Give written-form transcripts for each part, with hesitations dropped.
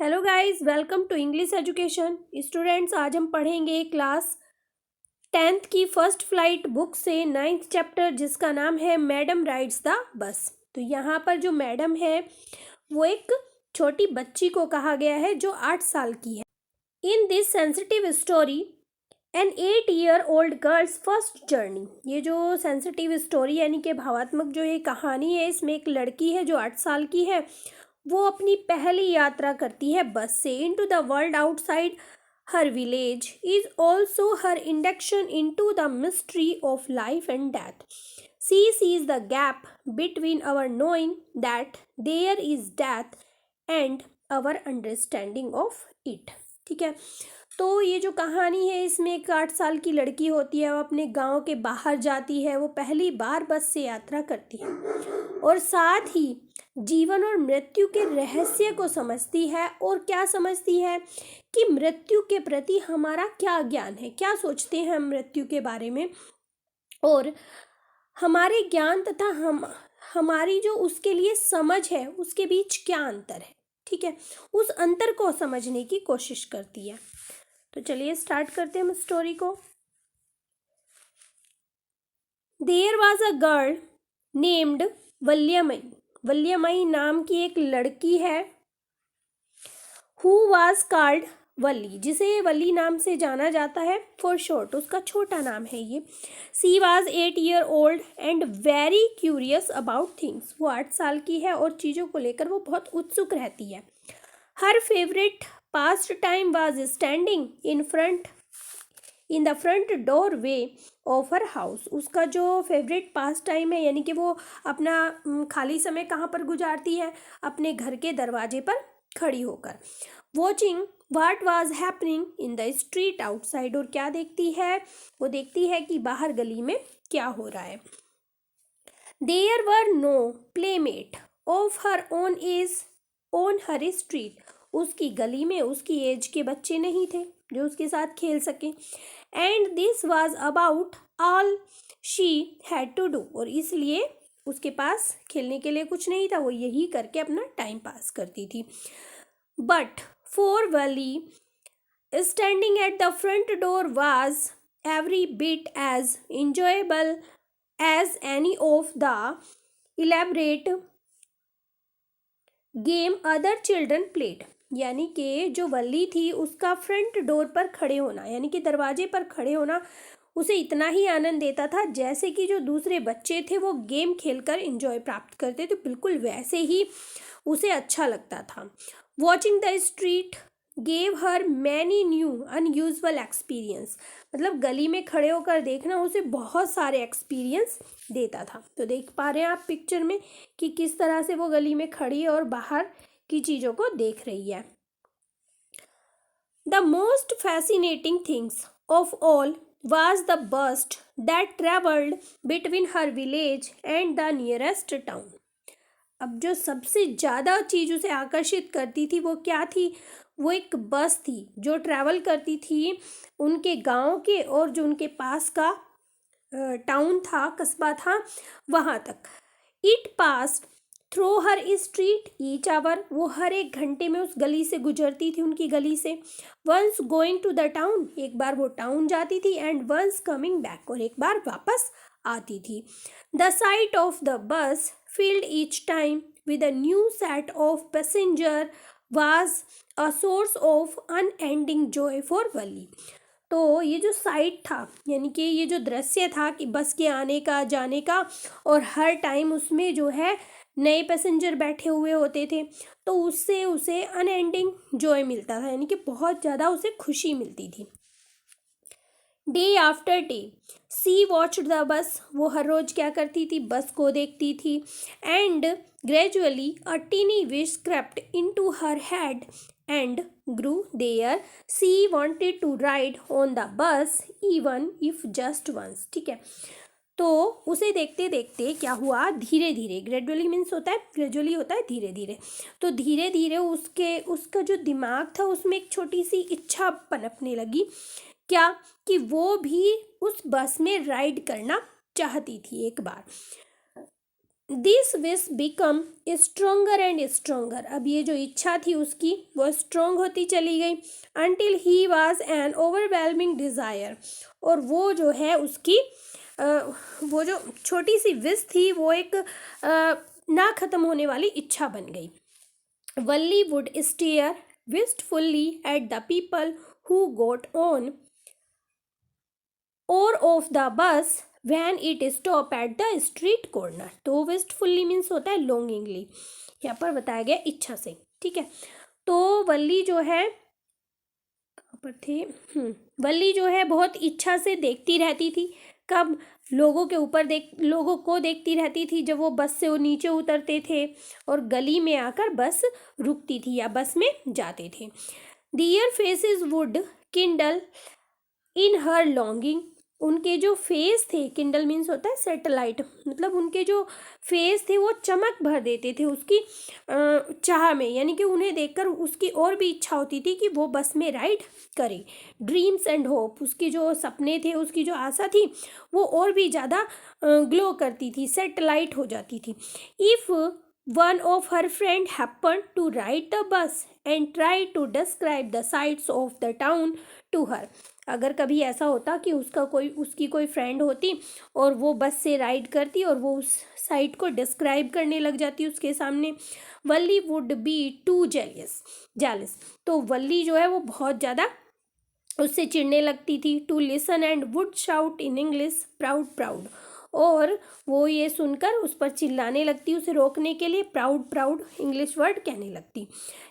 Hello guys, welcome to English education. Students, आज हम पढ़ेंगे क्लास 10th की फर्स्ट फ्लाइट बुक से 9th चैप्टर, जिसका नाम है मैडम राइड्स द बस। तो यहाँ पर जो मैडम है वो एक छोटी बच्ची को कहा गया है जो 8 साल की है। In this sensitive story an 8-year-old girl's first journey. ये जो सेंसिटिव स्टोरी यानी कि भावात्मक जो ये कहानी है, इसमें एक लड़की है जो 8 साल की है। वो अपनी पहली यात्रा करती है बस से into the world outside her village is also her induction into the mystery of life and death. She sees the gap between our knowing that there is death and our understanding of it. ठीक है, तो ये जो कहानी है इसमें एक 8 साल की लड़की होती है। वो अपने गांव के बाहर जाती है। वो पहली बार बस से यात्रा करती है और साथ ही जीवन और मृत्यु के रहस्य को समझती है। और क्या समझती है कि मृत्यु के प्रति हमारा क्या ज्ञान है, क्या सोचते हैं हम मृत्यु के बारे में, और हमारे ज्ञान तथा हमारी जो उसके लिए समझ है उसके बीच क्या अंतर है। ठीक है, उस अंतर को समझने की कोशिश करती है। तो चलिए स्टार्ट करते हैं हम स्टोरी को। There was a girl named Valliammai. Valliammai नाम की एक लड़की है। हु वॉज कॉल्ड वल्ली, जिसे वल्ली नाम से जाना जाता है फॉर शॉर्ट, उसका छोटा नाम है ये। She was 8-year-old and very curious about things. वो 8 साल की है और चीज़ों को लेकर वो बहुत उत्सुक रहती है। हर favourite past time was standing in the front door way of her house. उसका जो फेवरेट पास टाइम है यानी कि वो अपना खाली समय कहाँ पर गुजारती है, अपने घर के दरवाजे पर खड़ी होकर। Watching what was happening in the street outside, और क्या देखती है, वो देखती है कि बाहर गली में क्या हो रहा है। There were no playmate of her own age on her street. उसकी गली में उसकी एज के बच्चे नहीं थे जो उसके साथ खेल सके। And this was about all she had to do, और इसलिए उसके पास खेलने के लिए कुछ नहीं था, वो यही करके अपना टाइम पास करती थी। But for Valli standing at the front door was every bit as enjoyable as any of the elaborate game other children played. यानी कि जो वल्ली थी उसका फ्रंट डोर पर खड़े होना यानी कि दरवाजे पर खड़े होना उसे इतना ही आनंद देता था जैसे कि जो दूसरे बच्चे थे वो गेम खेलकर एंजॉय प्राप्त करते, तो बिल्कुल वैसे ही उसे अच्छा लगता था। Watching the street gave her many new unusual experience. मतलब गली में खड़े होकर देखना उसे बहुत सारे एक्सपीरियंस देता था। तो देख पा रहे हैं आप पिक्चर में कि किस तरह से वो गली में खड़ी है और बाहर की चीज़ों को देख रही है। The most fascinating things of all was the bus that traveled between her village and the nearest town। अब जो सबसे ज़्यादा चीज़ उसे आकर्षित करती थी वो क्या थी, वो एक बस थी जो ट्रैवल करती थी उनके गांव के और जो उनके पास का टाउन था, कस्बा था, वहाँ तक। It pass through her street each hour, वो हर एक घंटे में उस गली से गुजरती थी, उनकी गली से। Once going to the town, एक बार वो टाउन जाती थी, एंड वंस कमिंग बैक, और एक बार वापस आती थी। द साइट ऑफ द बस filled each time with a new set of passenger was a source of unending joy for Wally। तो ये जो साइट था यानी कि ये जो दृश्य था कि बस के आने का जाने का, और हर टाइम उसमें जो है नए पैसेंजर बैठे हुए होते थे, तो उससे उसे अनएंडिंग जॉय मिलता था यानी कि बहुत ज़्यादा उसे खुशी मिलती थी। Day after day she watched the bus, वो हर रोज क्या करती थी, बस को देखती थी। And gradually a tiny wish crept into her head and grew there। She wanted to ride on the bus even if just once। ठीक है, तो उसे देखते देखते क्या हुआ, धीरे धीरे, ग्रेजुअली मीन्स होता है, ग्रेजुअली होता है धीरे धीरे, तो धीरे धीरे उसका जो दिमाग था उसमें एक छोटी सी इच्छा पनपने लगी। क्या, कि वो भी उस बस में राइड करना चाहती थी एक बार। This wish become stronger and stronger. अब ये जो इच्छा थी उसकी वो स्ट्रोंग होती चली गई, until he was an overwhelming desire. और वो जो है उसकी वो जो छोटी सी विश थी वो एक ना ख़त्म होने वाली इच्छा बन गई। Valli would stare wistfully at the people who got on or off the bus when it stopped at the street corner। तो wistfully मीन्स होता है longingly, यहाँ पर बताया गया इच्छा से, ठीक है। तो वल्ली जो है कहाँ पर थे, वल्ली जो है बहुत इच्छा से देखती रहती थी। कब? लोगों को देखती रहती थी जब वो बस से वो नीचे उतरते थे और गली में आकर बस रुकती थी या बस में जाते थे। Their faces would kindle in her longing। उनके जो फेस थे, किंडल मीन्स होता है सैटेलाइट, मतलब उनके जो फेस थे वो चमक भर देते थे उसकी चाह में, यानी कि उन्हें देखकर उसकी और भी इच्छा होती थी कि वो बस में राइड करे। ड्रीम्स एंड होप, उसकी जो सपने थे, उसकी जो आशा थी वो और भी ज़्यादा ग्लो करती थी, सैटेलाइट हो जाती थी। If one of her friend happened to ride the bus and tried to describe the sights of the town to her। अगर कभी ऐसा होता कि उसकी कोई फ्रेंड होती और वो बस से राइड करती और वो उस साइट को डिस्क्राइब करने लग जाती उसके सामने, वल्ली वुड बी टू जेलस। तो वल्ली जो है वो बहुत ज़्यादा उससे चिढ़ने लगती थी। To listen and would shout in English proud proud. और वो ये सुनकर उस पर चिल्लाने लगती, उसे रोकने के लिए प्राउड प्राउड इंग्लिश वर्ड कहने लगती।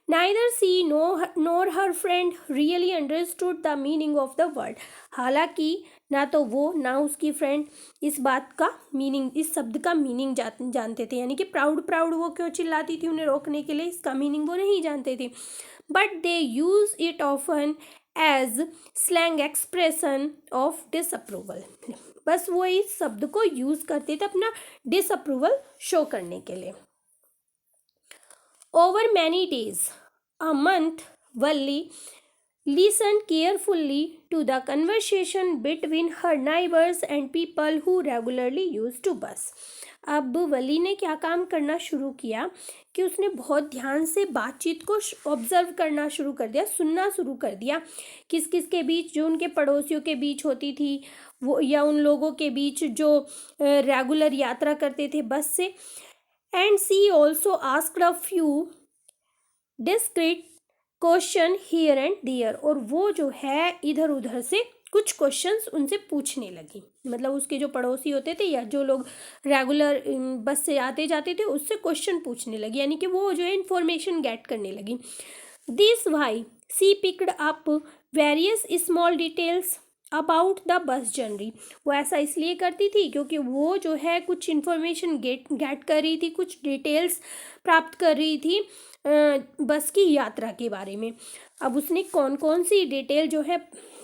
Neither she nor her friend really understood the meaning of the word. हालांकि ना तो वो ना उसकी फ्रेंड इस बात का मीनिंग, इस शब्द का मीनिंग जानते थे, यानी कि प्राउड प्राउड वो क्यों चिल्लाती थी उन्हें रोकने के लिए, इसका मीनिंग वो नहीं जानते थे। But they use it often as slang expression of disapproval. बस वो इस शब्द को यूज करते थे अपना डिसअप्रूवल शो करने के लिए। Over many days a month Valli listened carefully to the conversation between her neighbors and people who regularly used to bus। अब वली ने क्या काम करना शुरू किया कि उसने बहुत ध्यान से बातचीत को ऑब्जर्व करना शुरू कर दिया, सुनना शुरू कर दिया, किस किस के बीच, जो उनके पड़ोसियों के बीच होती थी वो, या उन लोगों के बीच जो रेगुलर यात्रा करते थे बस से। And she also asked a few discreet question here and there. और वो जो है इधर उधर से कुछ क्वेश्चंस उनसे पूछने लगी, मतलब उसके जो पड़ोसी होते थे या जो लोग रेगुलर बस से आते जाते थे उससे क्वेश्चन पूछने लगी, यानी कि वो जो है इंफॉर्मेशन गेट करने लगी। This way she picked up various small details about the bus journey. वो ऐसा इसलिए करती थी क्योंकि वो जो है कुछ इन्फॉर्मेशन गेट कर रही थी, कुछ डिटेल्स प्राप्त कर रही थी बस की यात्रा के बारे में। अब उसने कौन कौन सी डिटेल जो है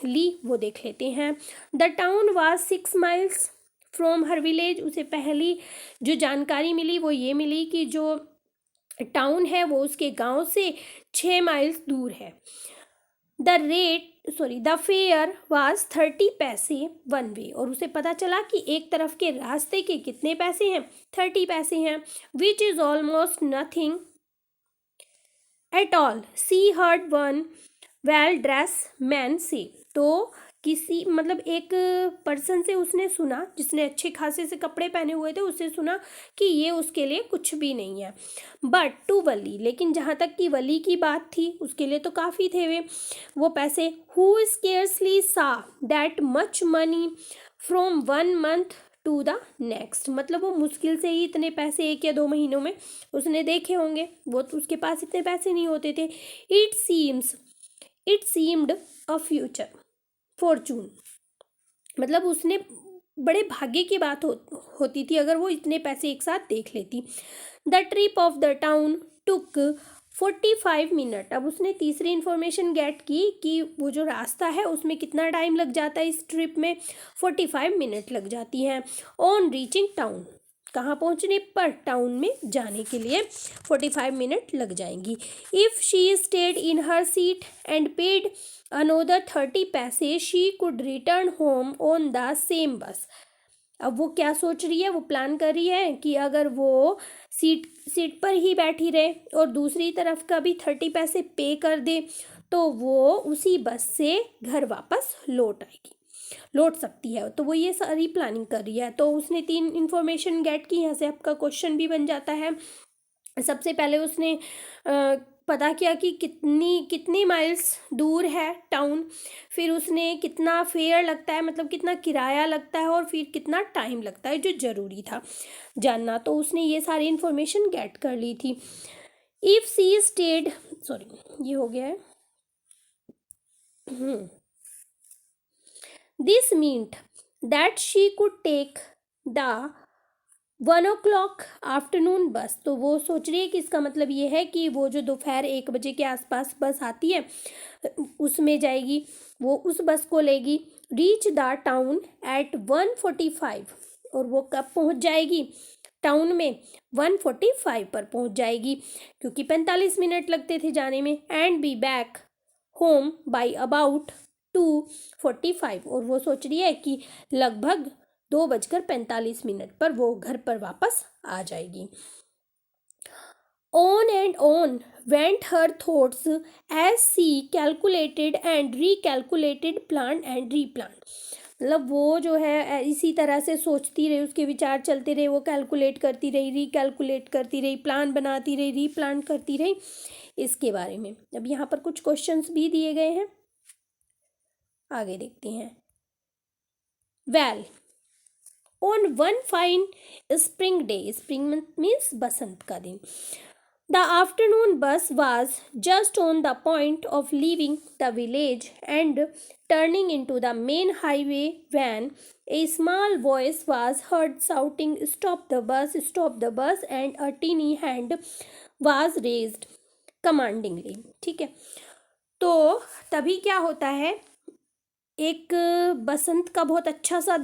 ली वो देख लेते हैं। The town was 6 miles from her village. उसे पहली जो जानकारी मिली वो ये मिली कि जो टाउन है वो उसके गांव से 6 miles दूर है। द फेयर वाज 30 पैसे वन वे। और उसे पता चला कि एक तरफ के रास्ते के कितने पैसे हैं, 30 पैसे हैं। Which is almost nothing at all she heard one well dress man से। तो किसी मतलब एक पर्सन से उसने सुना जिसने अच्छे खासे से कपड़े पहने हुए थे, उससे सुना कि ये उसके लिए कुछ भी नहीं है। बट टू वली, लेकिन जहाँ तक कि वली की बात थी उसके लिए तो काफ़ी थे वो पैसे। Who scarcely saw that much money from 1 month to the next. मतलब वो मुश्किल से ही इतने पैसे 1 या 2 महीनों में उसने देखे होंगे, वो तो उसके पास इतने पैसे नहीं होते थे। It seemed a future Fortune. मतलब उसने बड़े भाग्य की बात होती थी अगर वो इतने पैसे एक साथ देख लेती। The trip of the town took 45 minute. अब उसने तीसरी इंफॉर्मेशन गेट की कि वो जो रास्ता है उसमें कितना टाइम लग जाता है, इस ट्रिप में 45 मिनट लग जाती हैं। ऑन रीचिंग टाउन, कहाँ पहुँचने पर, टाउन में जाने के लिए 45 मिनट लग जाएंगी। If she stayed in her seat and paid another 30 पैसे she could return home on the same बस। अब वो क्या सोच रही है, वो प्लान कर रही है कि अगर वो सीट सीट पर ही बैठी रहे और दूसरी तरफ का भी 30 पैसे पे कर दे तो वो उसी बस से घर वापस लौट सकती है। तो वो ये सारी प्लानिंग कर रही है। तो उसने 3 इन्फॉर्मेशन गेट की। यहाँ से आपका क्वेश्चन भी बन जाता है। सबसे पहले उसने पता किया कि कितनी माइल्स दूर है टाउन, फिर उसने कितना फेयर लगता है, मतलब कितना किराया लगता है, और फिर कितना टाइम लगता है, जो ज़रूरी था जानना। तो उसने ये सारी इन्फॉर्मेशन गेट कर ली थी। इफ़ सी स्टेड, सॉरी ये हो गया है। This meant that she could take the 1 o'clock afternoon bus. तो वो सोच रही है कि इसका मतलब ये है कि वो जो दोपहर 1 बजे के आसपास बस आती है उसमें जाएगी, वो उस बस को लेगी। रीच द टाउन एट 1:45, और वो कब पहुंच जाएगी टाउन में, 1:45 पर पहुंच जाएगी, क्योंकि 45 मिनट लगते थे जाने में। And be back home by about 2:45, और वो सोच रही है कि लगभग 2:45 पर वो घर पर वापस आ जाएगी। On and on went her thoughts as she calculated and recalculated, planned and replanned। मतलब वो जो है इसी तरह से सोचती रही, उसके विचार चलते रहे, वो कैलकुलेट करती रही, रिकैलकुलेट करती रही, प्लान बनाती रही, रीप्लान करती रही इसके बारे में। अब यहाँ पर कुछ क्वेश्चंस भी दिए गए हैं, आगे देखते हैं। Well, on one fine spring day, spring means बसंत का दिन, the afternoon bus was just on the point of leaving the village and turning into the main highway when a small voice was heard shouting, "Stop the bus, stop the bus," and a teeny hand was raised commandingly। ठीक है, तो तभी क्या होता है, एक बसंत का बहुत अच्छा सा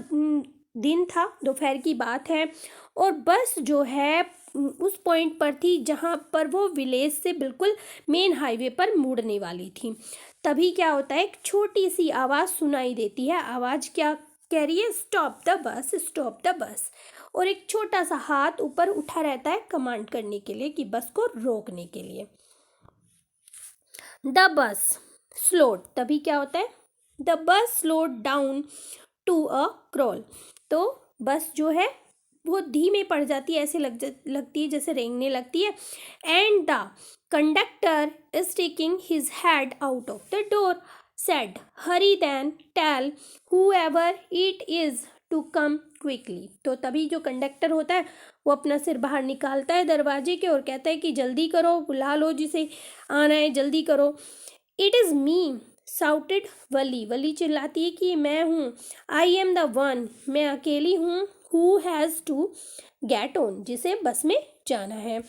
दिन था, दोपहर की बात है, और बस जो है उस पॉइंट पर थी जहाँ पर वो विलेज से बिल्कुल मेन हाईवे पर मुड़ने वाली थी। तभी क्या होता है, एक छोटी सी आवाज़ सुनाई देती है। आवाज़ क्या कह रही है? Stop the bus, stop the bus. और एक छोटा सा हाथ ऊपर उठा रहता है कमांड करने के लिए, कि बस को रोकने के लिए। द बस स्लोड, तभी क्या होता है, the bus slowed down to a crawl. तो बस जो है वो धीमे पड़ जाती है, ऐसे लगती है जैसे रेंगने लगती है। And the conductor is taking his head out of the door said, hurry then tell whoever it is to come quickly. तो तभी जो कंडक्टर होता है वो अपना सिर बाहर निकालता है दरवाजे के और कहता है कि जल्दी करो, बुला लो जिसे आना है, जल्दी करो। इट इज़ मी साउटेड वली, वली चिल्लाती है कि मैं हूँ। आई एम द वन, मैं अकेली हूँ। Who has to get on, जिसे बस में जाना है।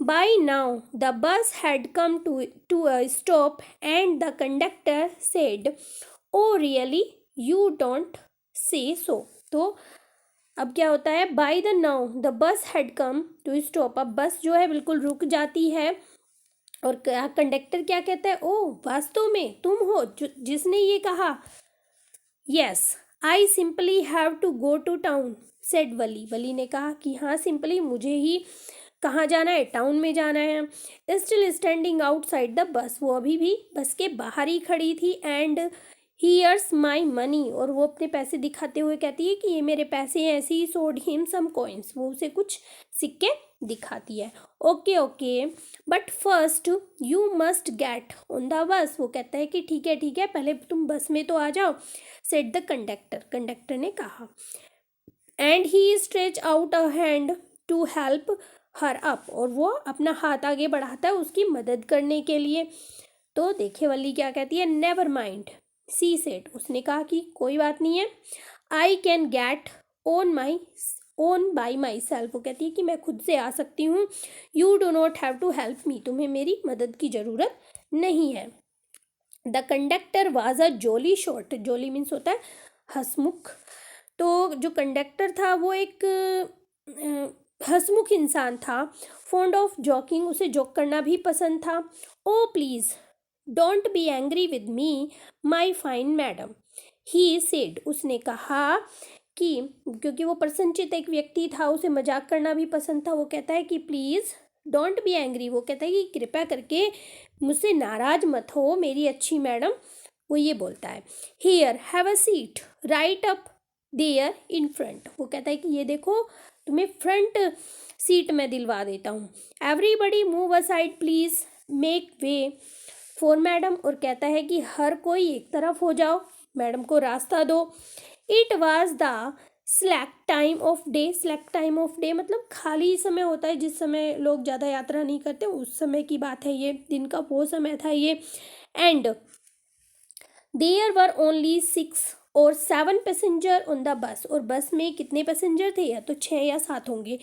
By now the bus had come to a stop and the conductor said, oh really you don't say so. तो अब क्या होता है, by the now the bus had come to stop, अब बस जो है बिल्कुल रुक जाती है। और कंडक्टर क्या कहता है, ओ वास्तव में तुम हो जिसने ये कहा। Yes I simply have to go to town said Valli, Valli ने कहा कि हाँ, सिंपली मुझे ही कहाँ जाना है, टाउन में जाना है। Still standing outside the bus, वो अभी भी बस के बाहर ही खड़ी थी। एंड हियर्स माई मनी, और वो अपने पैसे दिखाते हुए कहती है कि ये मेरे पैसे हैं। ऐसे ही सोड हिम सम कॉइन्स, वो उसे कुछ सिक्के दिखाती है। Okay okay but first you must get on the bus, वो कहता है कि ठीक है पहले तुम बस में तो आ जाओ। सेड द कंडक्टर, कंडक्टर ने कहा। And he stretch out a hand to help her up, और वो अपना हाथ आगे बढ़ाता है उसकी मदद करने के लिए। तो देखिए वली क्या कहती है, नेवर माइंड सी सेड, उसने कहा कि कोई बात नहीं है। I can get own by my self, वो कहती है कि मैं खुद से आ सकती हूँ। You do not have to help me, तुम्हें मेरी मदद की ज़रूरत नहीं है। The conductor was a jolly sort, jolly means होता है हंसमुख। तो जो कंडक्टर था वो एक हंसमुख इंसान था। फॉन्ड ऑफ जॉकिंग, उसे जॉक करना भी पसंद था। ओ please don't be angry with me my fine madam, he said, उसने कहा कि क्योंकि वो प्रसन्नचित्त एक व्यक्ति था, उसे मजाक करना भी पसंद था, वो कहता है कि प्लीज़ डोंट बी एंग्री, वो कहता है कि कृपया करके मुझसे नाराज मत हो मेरी अच्छी मैडम, वो ये बोलता है। Here have a seat right up there in front, वो कहता है कि ये देखो तुम्हें फ्रंट सीट में दिलवा देता हूँ। Everybody move aside please make way for madam, और कहता है कि हर कोई एक तरफ हो जाओ, मैडम को रास्ता दो। It was the slack time of day, slack time of day मतलब खाली समय होता है जिस समय लोग ज़्यादा यात्रा नहीं करते, उस समय की बात है ये, दिन का वो समय था ये। And there were only 6 or 7 passenger on the bus, और बस में कितने पैसेंजर थे, या तो 6 या 7 होंगे।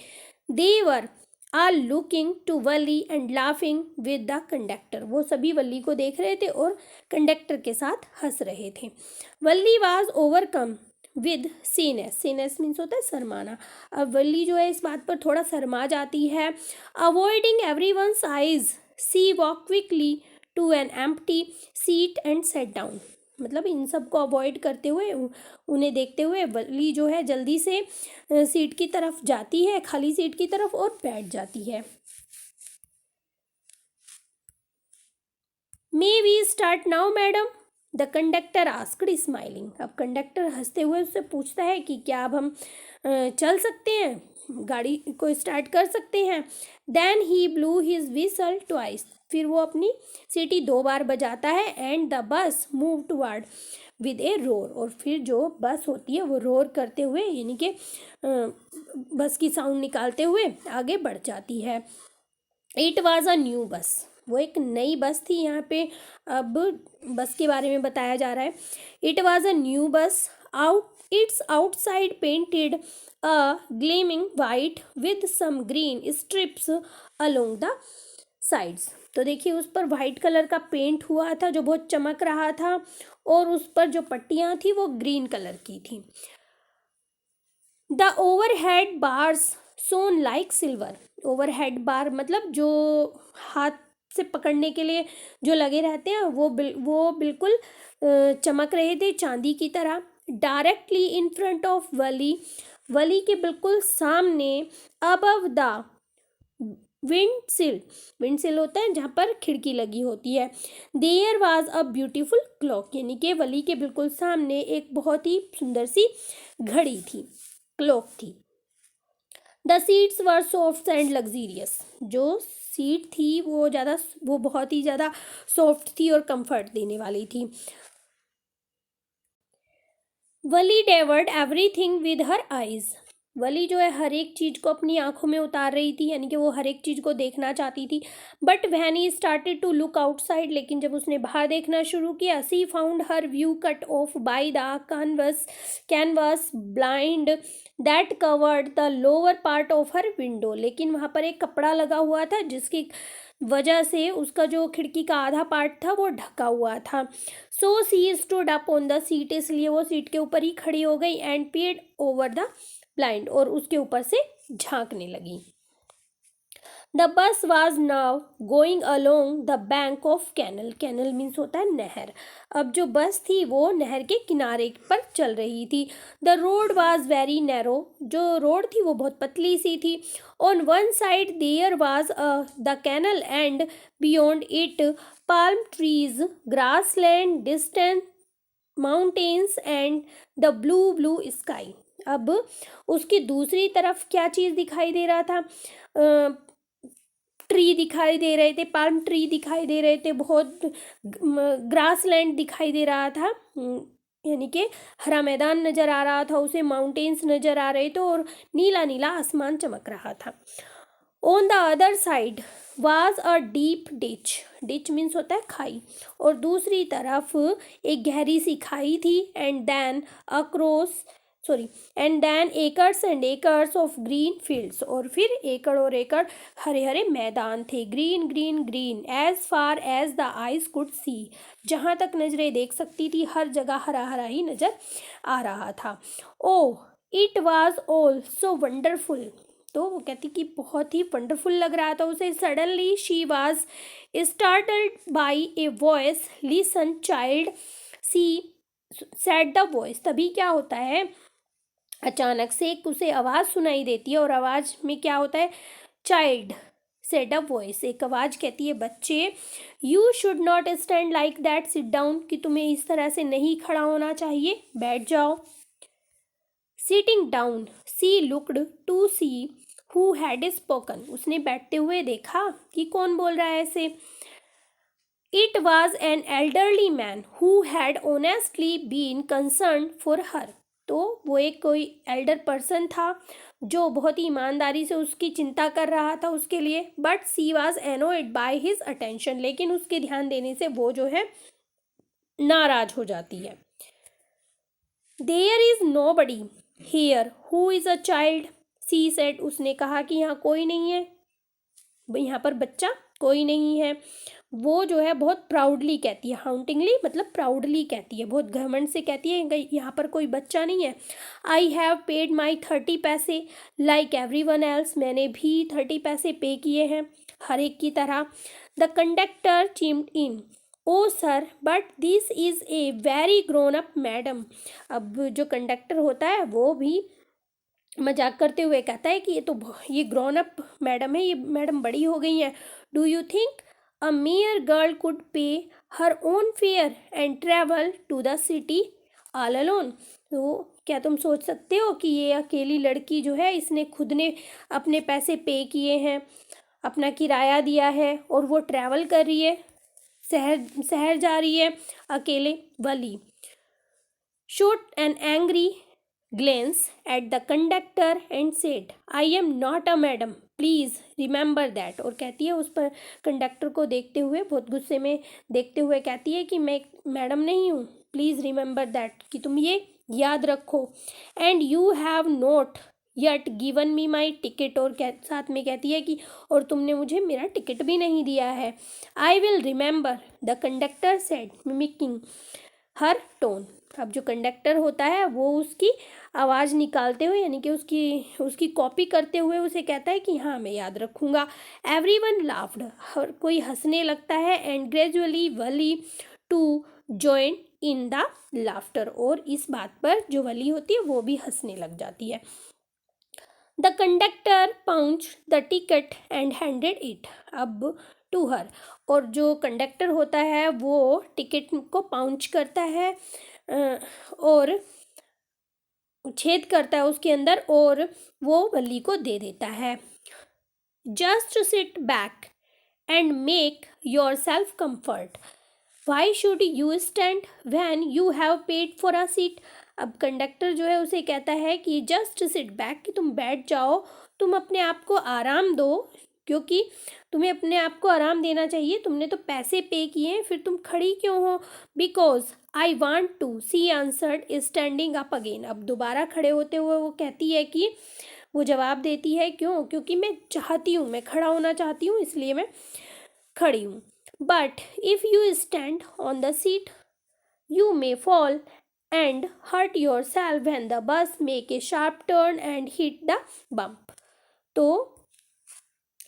They were are looking to Valli and laughing with the conductor, वो सभी वली को देख रहे थे और कंडक्टर के साथ हंस रहे थे। वली वाज ओवरकम विद सीनेस, सीनेस मीन्स होता है शर्माना। अब वली जो है इस बात पर थोड़ा शर्मा जाती है। Avoiding every one's eyes she walk quickly to an empty seat and sat down, मतलब इन सब को अवॉइड करते हुए, उन्हें देखते हुए वली जो है जल्दी से सीट की तरफ जाती है, खाली सीट की तरफ, और बैठ जाती है। May we start now madam, the conductor asked smiling, अब कंडक्टर हंसते हुए उससे पूछता है कि क्या अब हम चल सकते हैं, गाड़ी को स्टार्ट कर सकते हैं। Then he blew his whistle twice, फिर वो अपनी सीटी 2 बार बजाता है। And the bus move toward with a roar, और फिर जो बस होती है वो रोर करते हुए, यानी कि बस की साउंड निकालते हुए आगे बढ़ जाती है। इट वॉज अ न्यू बस, वो एक नई बस थी, यहाँ पे अब बस के बारे में बताया जा रहा है। It was a new bus, its outside painted a gleaming white with some green stripes along the sides, तो देखिए उस पर वाइट कलर का पेंट हुआ था जो बहुत चमक रहा था, और उस पर जो पट्टियां थी वो ग्रीन कलर की थी। The overhead bars shone like silver, overhead bar मतलब जो हाथ से पकड़ने के लिए जो लगे रहते हैं वो बिल्कुल चमक रहे थे चांदी की तरह। डायरेक्टली इन फ्रंट ऑफ वली, वली के बिल्कुल सामने, अबव द विंडसिल, विंडसिल होता है जहाँ पर खिड़की लगी होती है। There was a beautiful clock, यानी कि वली के बिल्कुल सामने एक बहुत ही सुंदर सी घड़ी थी, क्लॉक थी। The seats were soft and luxurious, जो सीट थी वो बहुत ही ज़्यादा सॉफ्ट थी और कंफर्ट देने वाली थी। वली डेवर्ड एवरीथिंग विद हर आइज, वली जो है हर एक चीज़ को अपनी आंखों में उतार रही थी, यानी कि वो हर एक चीज़ को देखना चाहती थी। But when he started to look outside, लेकिन जब उसने बाहर देखना शुरू किया, she found her view cut off by the canvas blind that covered the lower part of her window, लेकिन वहाँ पर एक कपड़ा लगा हुआ था जिसकी वजह से उसका जो खिड़की का आधा पार्ट था वो ढका हुआ था। So she stood up on the seat, इसलिए वो सीट के ऊपर ही खड़ी हो गई। एंड पीड ओवर द ब्लाइंड, और उसके ऊपर से झांकने लगी। The bus was now going along the bank of canal, canal means होता है नहर। अब जो बस थी वो नहर के किनारे पर चल रही थी। The road was very narrow, जो रोड थी वो बहुत पतली सी थी। On one side there was the canal and beyond it palm trees, grass land, distant mountains and the blue blue sky. अब उसकी दूसरी तरफ क्या चीज़ दिखाई दे रहा था, ट्री दिखाई दे रहे थे, पाल्म ट्री दिखाई दे रहे थे, बहुत ग्रास लैंड दिखाई दे रहा था, यानी कि हरा मैदान नज़र आ रहा था उसे, माउंटेन्स नज़र आ रहे थे, और नीला नीला आसमान चमक रहा था। On the other side was a deep ditch, ditch means होता है खाई, और दूसरी तरफ एक गहरी सी खाई थी। And then acres and acres of green fields, और फिर एकड़ और एकड़ हरे हरे मैदान थे। Green green green as far as the eyes could see, जहाँ तक नजरें देख सकती थी हर जगह हरा हरा ही नजर आ रहा था। Oh it was all so wonderful, तो वो कहती कि बहुत ही वंडरफुल लग रहा था उसे। Suddenly she was startled by a voice, listen child she said the voice, तभी क्या होता है अचानक से एक उसे आवाज़ सुनाई देती है और आवाज़ में क्या होता है, चाइल्ड सेड अ वॉइस, एक आवाज़ कहती है, बच्चे, you should not stand like that, sit down, कि तुम्हें इस तरह से नहीं खड़ा होना चाहिए, बैठ जाओ। Sitting down she looked to see who had spoken, उसने बैठते हुए देखा कि कौन बोल रहा है ऐसे। It was an elderly man who had honestly been concern for her, तो वो एक कोई एल्डर पर्सन था जो बहुत ही ईमानदारी से उसकी चिंता कर रहा था उसके लिए। But she was annoyed by his attention, लेकिन उसके ध्यान देने से वो जो है नाराज हो जाती है। There is nobody here who is a child, she said, उसने कहा कि यहाँ कोई नहीं है, यहाँ पर बच्चा कोई नहीं है। वो जो है बहुत प्राउडली कहती है, हाउंटिंगली मतलब प्राउडली कहती है, बहुत घमंड से कहती है यहाँ पर कोई बच्चा नहीं है। आई हैव पेड माई 30 पैसे लाइक एवरी वन एल्स, मैंने भी 30 पैसे पे किए हैं हर एक की तरह। The conductor chimed in, oh sir but this is a very grown up madam, अब जो कंडक्टर होता है वो भी मजाक करते हुए कहता है कि ये ग्रोन अप मैडम है, ये मैडम बड़ी हो गई हैं। Do you think a mere girl could pay her own fare and travel to the city all alone, तो क्या तुम सोच सकते हो कि ये अकेली लड़की जो है, इसने खुद ने अपने पैसे पे किए हैं, अपना किराया दिया है और वो ट्रैवल कर रही है, शहर शहर जा रही है अकेले। Valli shot an angry glance at the conductor and said, I am not a madam, please remember that, और कहती है उस पर कंडक्टर को देखते हुए, बहुत गुस्से में देखते हुए कहती है कि मैं मैडम नहीं हूँ, प्लीज़ रिमेंबर दैट, कि तुम ये याद रखो। And you have not yet given me my ticket, और साथ में कहती है कि और तुमने मुझे मेरा टिकट भी नहीं दिया है। I will remember, the conductor said mimicking her tone, अब जो कंडक्टर होता है वो उसकी आवाज़ निकालते हुए यानी कि उसकी कॉपी करते हुए उसे कहता है कि हाँ मैं याद रखूँगा। एवरीवन लाफ्ड, हर कोई हंसने लगता है। And gradually Valli to join in the laughter, और इस बात पर जो वली होती है वो भी हंसने लग जाती है। The conductor punched the ticket and handed it अब टू हर, और जो कंडक्टर होता है वो टिकट को पाउंच करता है और छेद करता है उसके अंदर और वो वली को दे देता है। Just sit back and make your self comfort, why should you stand when you have paid for a seat, अब कंडक्टर जो है उसे कहता है कि जस्ट सिट बैक, कि तुम बैठ जाओ, तुम अपने आप को आराम दो, क्योंकि तुम्हें अपने आप को आराम देना चाहिए, तुमने तो पैसे पे किए हैं, फिर तुम खड़ी क्यों हो। Because I want to, she answered standing up again, अब दोबारा खड़े होते हुए वो कहती है कि वो जवाब देती है क्यों, क्योंकि मैं चाहती हूँ, मैं खड़ा होना चाहती हूँ, इसलिए मैं खड़ी हूँ। But if you stand on the seat you may fall and hurt yourself when the bus make a sharp turn and hit the bump, तो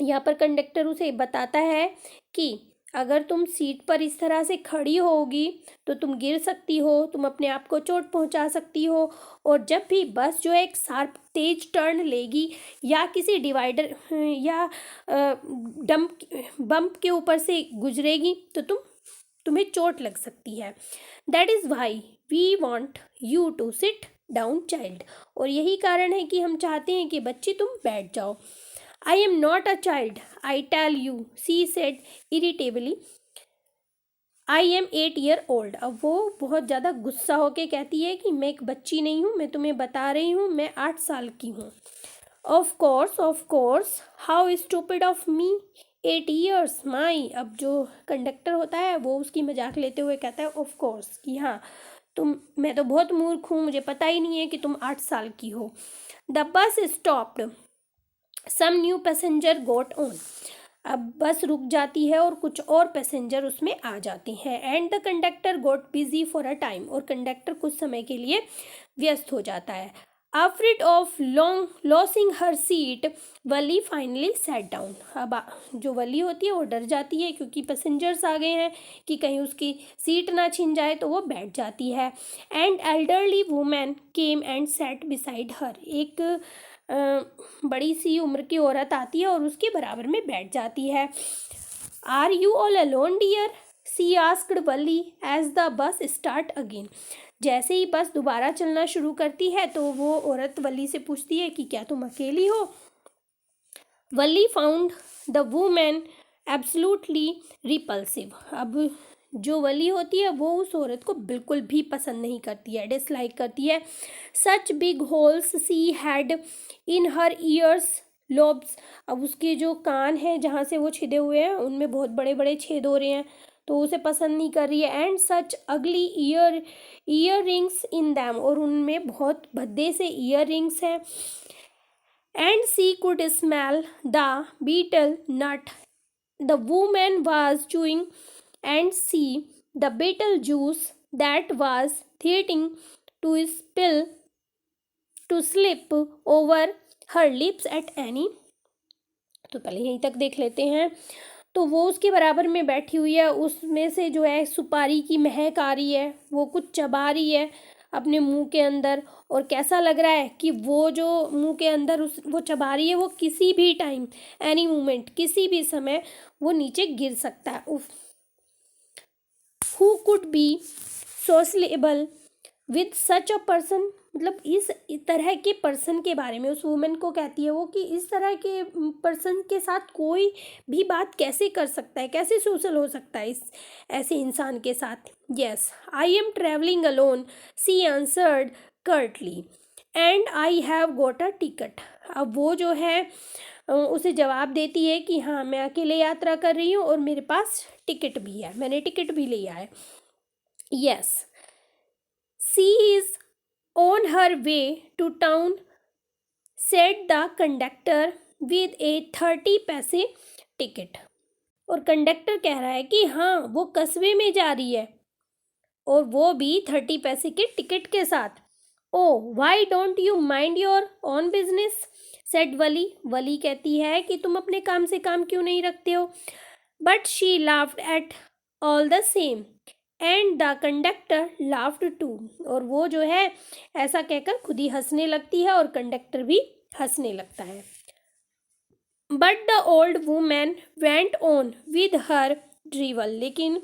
यहाँ पर कंडक्टर उसे बताता है कि अगर तुम सीट पर इस तरह से खड़ी होगी तो तुम गिर सकती हो, तुम अपने आप को चोट पहुंचा सकती हो, और जब भी बस जो है एक शार्प तेज टर्न लेगी या किसी डिवाइडर या बम्प के ऊपर से गुजरेगी तो तुम्हें चोट लग सकती है। That is why we want you to sit down child, और यही कारण है कि हम चाहते हैं कि बच्ची तुम बैठ जाओ। I am not a child, I tell you, she said irritably. I am 8 year old. अब वो बहुत ज़्यादा गुस्सा होके कहती है कि मैं एक बच्ची नहीं हूँ, मैं तुम्हें बता रही हूँ मैं 8 साल की हूँ। Of course, how stupid of me, 8 years, my, अब जो कंडक्टर होता है वो उसकी मजाक लेते हुए कहता है ऑफ कोर्स, कि हाँ मैं तो बहुत मूर्ख हूँ, मुझे पता ही नहीं है कि तुम 8 साल की हो। The bus stopped, some new passenger got on, अब बस रुक जाती है और कुछ और पैसेंजर उसमें आ जाते हैं। And the conductor got busy for a time, और कंडक्टर कुछ समय के लिए व्यस्त हो जाता है। Afraid of losing her seat, Wali finally sat down. अब जो वली होती है वो डर जाती है क्योंकि पैसेंजर्स आ गए हैं कि कहीं उसकी सीट ना छिन जाए, तो वो बैठ जाती है. And elderly women came and sat beside her. एक बड़ी सी उम्र की औरत आती है और उसके बराबर में बैठ जाती है. Are you all alone dear, she asked Valli as the bus start again. जैसे ही बस दोबारा चलना शुरू करती है तो वो औरत वली से पूछती है कि क्या तुम अकेली हो. Valli found the woman absolutely repulsive. अब जो वली होती है वो उस औरत को बिल्कुल भी पसंद नहीं करती है, डिसलाइक करती है. Such big holes she had in her years lobes. अब उसके जो कान हैं जहाँ से वो छिदे हुए हैं उनमें बहुत बड़े बड़े छेद हो रहे हैं, तो उसे पसंद नहीं कर रही है. एंड सच अगली ईयर रिंग्स इन दैम. और उनमें बहुत भद्दे से ईयर रिंग्स हैं. And she could smell the betel nut the women was chewing and see the betel juice that was threatening to slip over her lips at any. तो पहले यहीं तक देख लेते हैं. तो वो उसके बराबर में बैठी हुई है, उसमें से जो है सुपारी की महक आ रही है, वो कुछ चबा रही है अपने मुंह के अंदर. और कैसा लग रहा है कि वो जो मुंह के अंदर वो चबा रही है वो किसी भी टाइम, एनी मोमेंट, किसी भी समय वो नीचे गिर सकता है. उफ. Who could be sociable with such a person. मतलब इस तरह के पर्सन के बारे में उस वुमेन को कहती है वो कि इस तरह के पर्सन के साथ कोई भी बात कैसे कर सकता है, कैसे सोशल हो सकता है इस ऐसे इंसान के साथ. Yes, I am travelling alone, she answered curtly, and I have got a ticket. अब वो जो है उसे जवाब देती है कि हाँ मैं अकेले यात्रा कर रही हूँ और मेरे पास टिकट भी है, मैंने टिकट भी लिया है. Yes, she is on her way to town, said the conductor with a 30 paise ticket. और कंडक्टर कह रहा है कि हाँ वो कस्बे में जा रही है और वो भी 30 पैसे के टिकट के साथ. Oh why don't you mind your own business, said Valli. Valli कहती है कि तुम अपने काम से काम क्यों नहीं रखते हो. But she laughed at all the same and the conductor laughed too. और वो जो है ऐसा कहकर खुद ही हंसने लगती है और कंडक्टर भी हंसने लगता है. But the old woman went on with her drivel. लेकिन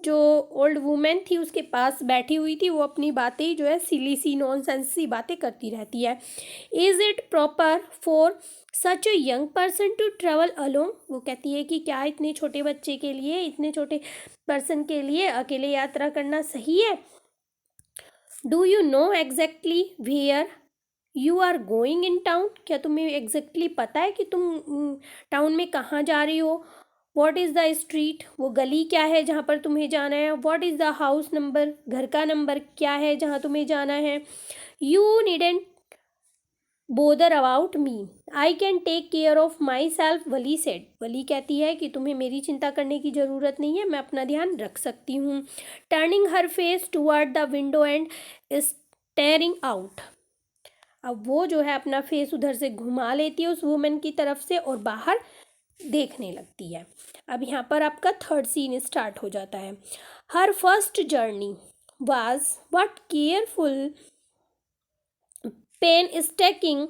जो ओल्ड वुमेन थी उसके पास बैठी हुई थी, वो अपनी बातें जो है सिली सी नॉनसेंस सी बातें करती रहती है. Is it proper for such a young person to travel alone. वो कहती है कि क्या इतने छोटे बच्चे के लिए, इतने छोटे पर्सन के लिए अकेले यात्रा करना सही है. Do you know exactly where you are going in town. क्या तुम्हें एग्जैक्टली पता है कि तुम टाउन में कहाँ जा रही हो. वॉट इज़ द स्ट्रीट, वो गली क्या है जहाँ पर तुम्हें जाना है. What is the house number, घर का नंबर क्या है जहाँ तुम्हें जाना है. You needn't bother about me, I can take care of myself, Valli said. Valli कहती है कि तुम्हें मेरी चिंता करने की ज़रूरत नहीं है, मैं अपना ध्यान रख सकती हूँ. Turning her face toward the window and steering out. अब वो जो है अपना फेस उधर से घुमा लेती है उस वुमेन की तरफ से और बाहर देखने लगती है. अब यहाँ पर आपका थर्ड सीन स्टार्ट हो जाता है. Her first journey was what careful painstaking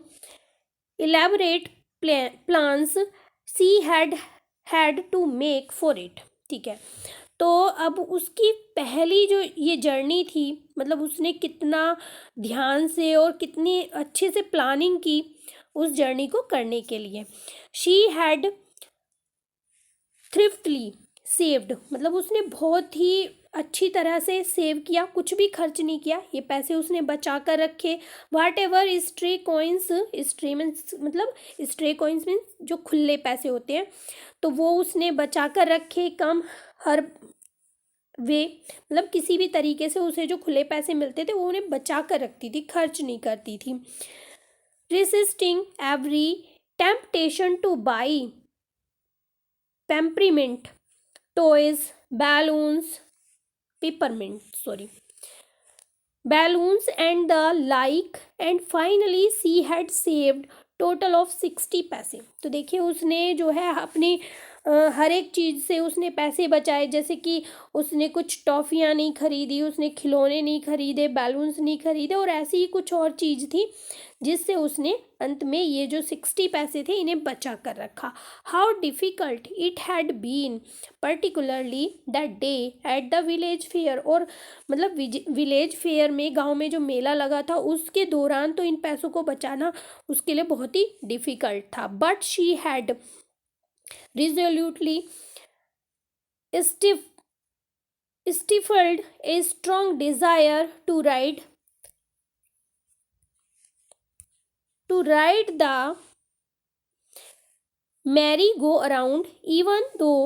elaborate plans she had to make for it. ठीक है, तो अब उसकी पहली जो ये जर्नी थी, मतलब उसने कितना ध्यान से और कितनी अच्छे से प्लानिंग की उस जर्नी को करने के लिए. शी हैड थ्रिफ्टली सेव्ड, मतलब उसने बहुत ही अच्छी तरह से सेव किया, कुछ भी खर्च नहीं किया, ये पैसे उसने बचा कर रखे. Whatever stray coins, stray means मतलब स्ट्रे कॉइन्स मीन्स जो खुले पैसे होते हैं, तो वो उसने बचा कर रखे. कम हर वे, मतलब किसी भी तरीके से उसे जो खुले पैसे मिलते थे वो उन्हें बचा कर रखती थी, खर्च नहीं करती थी. Resisting every temptation to buy peppermint toys balloons peppermint balloons and the like, and finally she had saved total of 60 paise. तो देखिए उसने जो है अपनी हर एक चीज़ से उसने पैसे बचाए, जैसे कि उसने कुछ टॉफ़ियाँ नहीं खरीदी, उसने खिलौने नहीं खरीदे, बैलून्स नहीं खरीदे, और ऐसी ही कुछ और चीज़ थी जिससे उसने अंत में ये जो 60 पैसे थे इन्हें बचा कर रखा। How difficult it had been particularly that day at the village fair, और मतलब विलेज फेयर में, गांव में जो मेला लगा था उसके दौरान तो इन पैसों को बचाना उसके लिए बहुत ही डिफ़िकल्ट था। But she had resolutely stifled a strong desire to ride the merry-go-round even though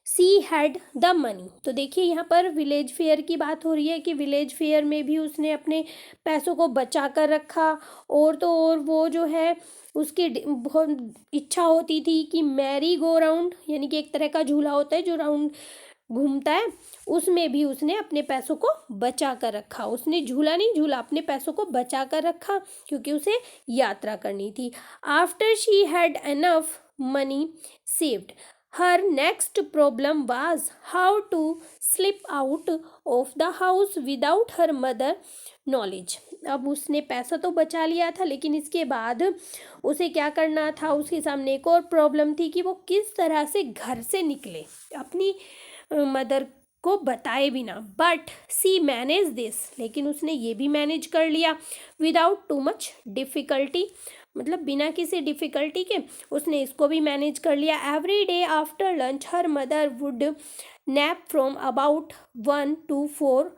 she had the money. तो देखिए यहाँ पर विलेज फेयर की बात हो रही है कि विलेज फेयर में भी उसने अपने पैसों को बचा कर रखा, और तो और वो जो है उसकी बहुत इच्छा होती थी कि मैरी गो राउंड, यानी कि एक तरह का झूला होता है जो राउंड घूमता है, उसमें भी उसने अपने पैसों को बचा कर रखा। उसने झूला नहीं झूला, अपने पैसों को बचा कर रखा क्योंकि उसे यात्रा करनी थी। After she had enough money saved, her next problem was how to slip out of the house without her mother knowledge. अब उसने पैसा तो बचा लिया था, लेकिन इसके बाद उसे क्या करना था, उसके सामने एक और प्रॉब्लम थी कि वो किस तरह से घर से निकले अपनी मदर को बताए बिना। बट सी मैनेज दिस, लेकिन उसने ये भी मैनेज कर लिया विदाउट टू मच डिफ़िकल्टी, मतलब बिना किसी डिफ़िकल्टी के उसने इसको भी मैनेज कर लिया। Every day after lunch her mother would nap from about 1 to 4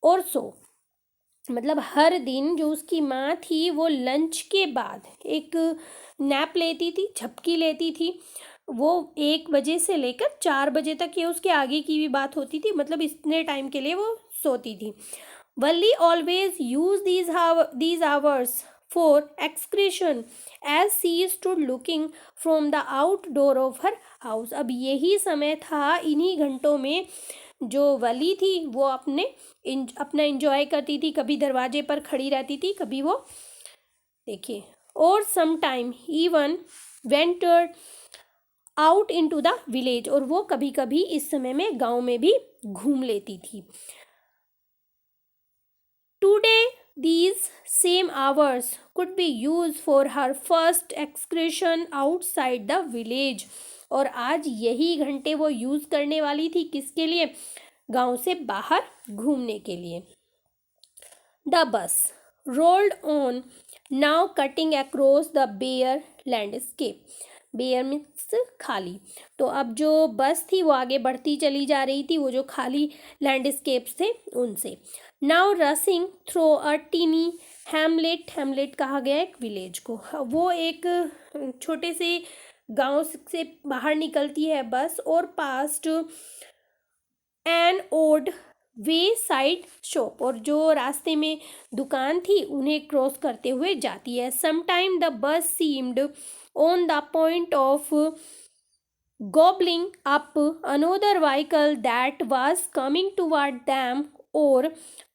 और सो, मतलब हर दिन जो उसकी माँ थी वो लंच के बाद एक नैप लेती थी, झपकी लेती थी। वो 1 बजे से लेकर 4 बजे तक, ये उसके आगे की भी बात होती थी, मतलब इतने टाइम के लिए वो सोती थी। Valli always use these hours for excretion as she stood looking from the outdoor of her house. अब यही समय था, इन्हीं घंटों में जो वली थी वो अपना इंजॉय करती थी, कभी दरवाजे पर खड़ी रहती थी, कभी वो देखिए, और some time even ventured out into the village, और वो कभी कभी इस समय में गांव में भी घूम लेती थी। Today these same hours could be used for her first excursion outside the village, और आज यही घंटे वो यूज़ करने वाली थी किसके लिए, गांव से बाहर घूमने के लिए। The bus rolled on now cutting across the bare landscape, bare means खाली। तो अब जो बस थी वो आगे बढ़ती चली जा रही थी, वो जो खाली लैंडस्केप्स थे उनसे। नाउ रसिंग थ्रो अ टीनी हैमलेट, हैमलेट कहा गया एक विलेज को, वो एक छोटे से गांव से बाहर निकलती है बस, और past and odd way side shop, और जो रास्ते में दुकान थी उन्हें क्रॉस करते हुए जाती है। Sometime the bus seemed on the point of gobbling up another vehicle that was coming toward them, or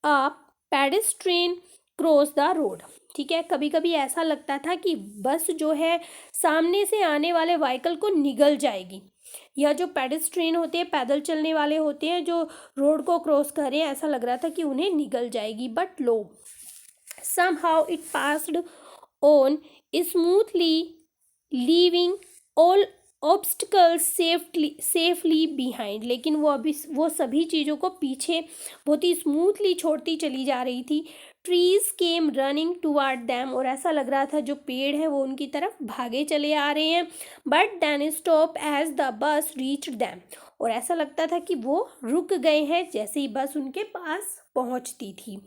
a pedestrian cross the road। ठीक है, कभी कभी ऐसा लगता था कि बस जो है सामने से आने वाले व्हीकल को निगल जाएगी, या जो पेडेस्ट्रियन होते हैं, पैदल चलने वाले होते हैं जो रोड को क्रॉस कर रहे हैं, ऐसा लग रहा था कि उन्हें निगल जाएगी। But low, somehow it passed on smoothly, leaving all obstacles safely behind, लेकिन वो सभी चीज़ों को पीछे बहुत ही स्मूथली छोड़ती चली जा रही थी। Trees came running toward them, और ऐसा लग रहा था जो पेड़ हैं वो उनकी तरफ भागे चले आ रहे हैं। But then stop as the bus reached them, और ऐसा लगता था कि वो रुक गए हैं जैसे ही बस उनके पास पहुंचती थी।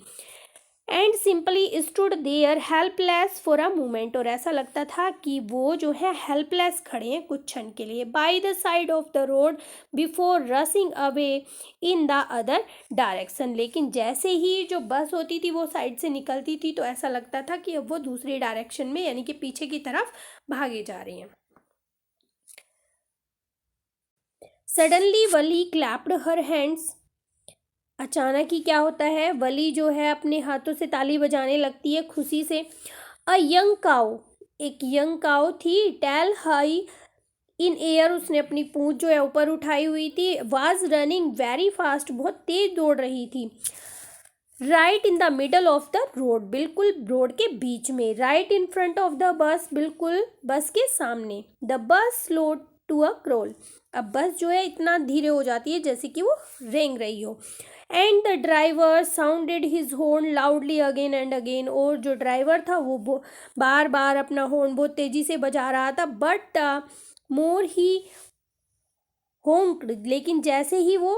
And simply stood there helpless for a moment, और ऐसा लगता था कि वो जो है हेल्पलेस खड़े हैं कुछ क्षण के लिए। By the side of the road before रसिंग away in the other direction, लेकिन जैसे ही जो बस होती थी वो साइड से निकलती थी तो ऐसा लगता था कि अब वो दूसरी डायरेक्शन में, यानी कि पीछे की तरफ भागे जा रही हैं। सडनली वली क्लैप्ड हर हैंड्स अचानक ही क्या होता है, वली जो है अपने हाथों से ताली बजाने लगती है खुशी से। अ यंग काउ, एक यंग काउ थी, टेल हाई इन एयर, उसने अपनी पूंछ जो है ऊपर उठाई हुई थी, वाज रनिंग वेरी फास्ट, बहुत तेज दौड़ रही थी। Right in the middle of the road, बिल्कुल रोड के बीच में। Right in front of the बस, बिल्कुल बस के सामने। The bus slow to a crawl, अब बस जो है इतना धीरे हो जाती है जैसे कि वो रेंग रही हो। And the driver sounded his horn loudly again and again, और जो ड्राइवर था वो बार बार अपना हॉर्न बहुत तेजी से बजा रहा था। बट द मोर ही होंक्ड, लेकिन जैसे ही वो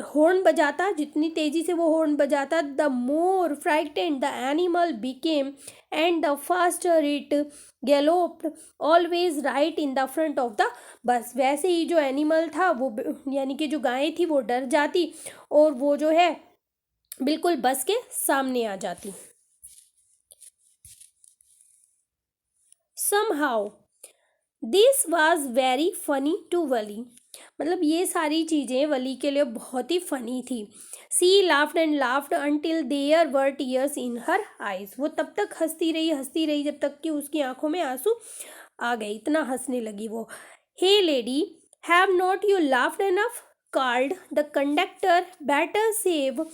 हॉर्न बजाता, जितनी तेजी से वो हॉर्न बजाता, the more frightened the animal became and the faster it galloped always right in the front of the bus. वैसे ही जो एनिमल था वो, यानी कि जो गाय थी, वो डर जाती और वो जो है बिल्कुल बस के सामने आ जाती। Somehow this was very funny to Valli, मतलब ये सारी चीज़ें वली के लिए बहुत ही फनी थी। She laughed and laughed until there were tears in her eyes, वो तब तक हंसती रही जब तक कि उसकी आंखों में आंसू आ गए, इतना हंसने लगी वो। Hey lady, have not you laughed enough, called the conductor, better save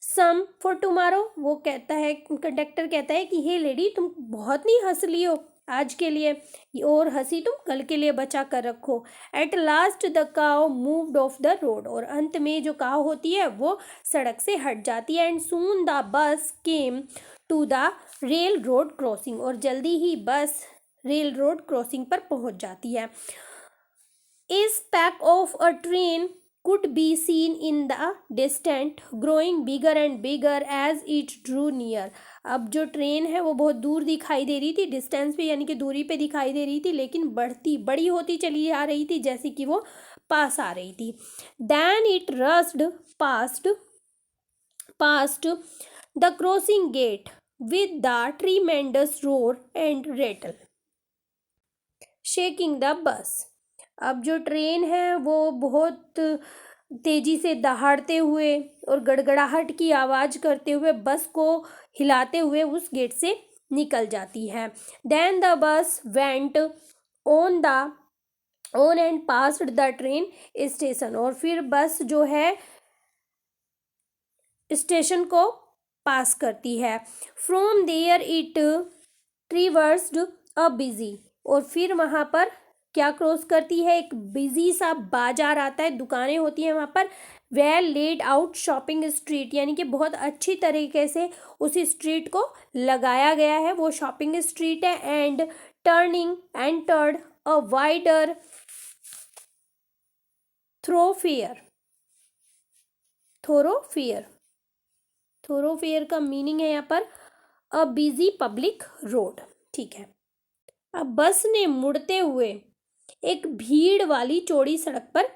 some for tomorrow, वो कहता है, कंडक्टर कहता है कि हे लेडी, तुम बहुत नहीं हंस ली हो आज के लिए, और हंसी तुम कल के लिए बचा कर रखो। एट लास्ट द काव मूव्ड ऑफ द रोड, और अंत में जो काव होती है वो सड़क से हट जाती है। And soon the bus came to the railroad crossing, और जल्दी ही बस रेल रोड क्रॉसिंग पर पहुंच जाती है। A speck of a train could be seen in the distance, growing bigger and bigger as it drew near. अब जो train है वो बहुत दूर दिखाई दे रही थी, डिस्टेंस पे यानी कि दूरी पे दिखाई दे रही थी, लेकिन बड़ी होती चली आ रही थी जैसे कि वो पास आ रही थी। Then it rushed past the crossing gate with the tremendous roar and rattle, shaking the bus. अब जो ट्रेन है वो बहुत तेजी से दहाड़ते हुए और गड़गड़ाहट की आवाज़ करते हुए बस को हिलाते हुए उस गेट से निकल जाती है। Then the bus went on the on and passed the train station, और फिर बस जो है स्टेशन को पास करती है। From there it traversed a busy, और फिर वहाँ पर क्या क्रॉस करती है, एक बिजी सा बाजार आता है, दुकानें होती हैं वहाँ पर। Well laid out shopping street, यानी कि बहुत अच्छी तरीके से उस स्ट्रीट को लगाया गया है, वो शॉपिंग स्ट्रीट है। And turning entered a wider thoroughfare, thoroughfare का मीनिंग है यहाँ पर अ बिजी पब्लिक रोड, ठीक है। अब बस ने मुड़ते हुए एक भीड़ वाली चौड़ी सड़क पर